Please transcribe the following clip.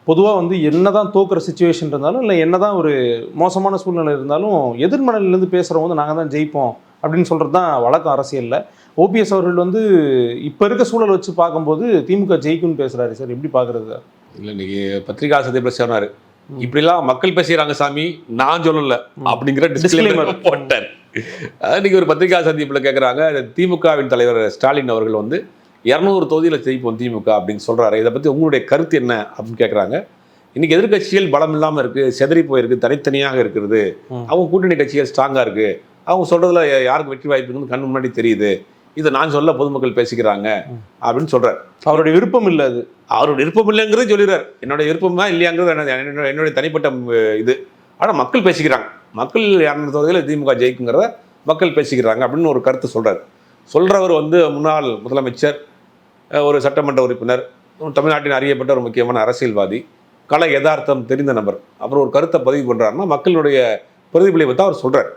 பொதுவாக வந்து என்னதான் தோக்குற சுச்சுவேஷன் இருந்தாலும் இல்லை என்னதான் ஒரு மோசமான சூழ்நிலை இருந்தாலும் எதிர்மனையிலேருந்து பேசுகிறவங்க வந்து நாங்கள் தான் ஜெயிப்போம் அப்படின்னு சொல்கிறது தான் வழக்கம் அரசியலில். ஓபிஎஸ் அவர்கள் வந்து இப்போ இருக்க சூழல் வச்சு பார்க்கும்போது திமுக ஜெயிக்கும்னு பேசுகிறாரு சார், எப்படி பார்க்குறது? இல்லை, இன்னைக்கு பத்திரிகா சந்திப்பில் சொன்னார், இப்படிலாம் மக்கள் பேசுகிறாங்க சாமி, நான் சொல்லலை அப்படிங்கிற டிஸ்க்ளைமர் போட்டார். இன்னைக்கு ஒரு பத்திரிகா சந்திப்பில் கேட்குறாங்க, திமுகவின் தலைவர் ஸ்டாலின் அவர்கள் வந்து 200 தொகுதியில் ஜெயிப்போம் திமுக அப்படின்னு சொல்கிறாரு, இதை பற்றி உங்களுடைய கருத்து என்ன அப்படின்னு கேட்குறாங்க. இன்றைக்கி எதிர்கட்சிகள் பலம் இல்லாமல் இருக்குது, செதறி போயிருக்கு, தனித்தனியாக இருக்கிறது. அவங்க கூட்டணி கட்சிகள் ஸ்ட்ராங்காக இருக்குது, அவங்க சொல்கிறதுல யாருக்கு வெற்றி வாய்ப்புன்னு கண்ணு முன்னாடி தெரியுது, இதை நான் சொல்ல பொதுமக்கள் பேசிக்கிறாங்க அப்படின்னு சொல்கிறார். அவருடைய விருப்பம் இல்லை, அது அவருடைய விருப்பம் இல்லைங்கிறது சொல்லிடுறார். என்னுடைய விருப்பமா இல்லையாங்கிறது என்னுடைய தனிப்பட்ட இது. ஆனால் மக்கள் பேசிக்கிறாங்க, மக்கள் 200 தொகுதியில் திமுக ஜெயிக்குங்கிறத மக்கள் பேசிக்கிறாங்க அப்படின்னு ஒரு கருத்து சொல்கிறார். சொல்கிறவர் வந்து முன்னாள் முதலமைச்சர், ஒரு சட்டமன்ற உறுப்பினர், தமிழ்நாட்டின் அறியப்பட்ட ஒரு முக்கியமான அரசியல்வாதி, கலை யதார்த்தம் தெரிந்த நபர். அப்புறம் ஒரு கருத்தை பதிவு பண்ணுறாருன்னா மக்களுடைய பிரதிபலிப்பை தான் அவர் சொல்கிறார்.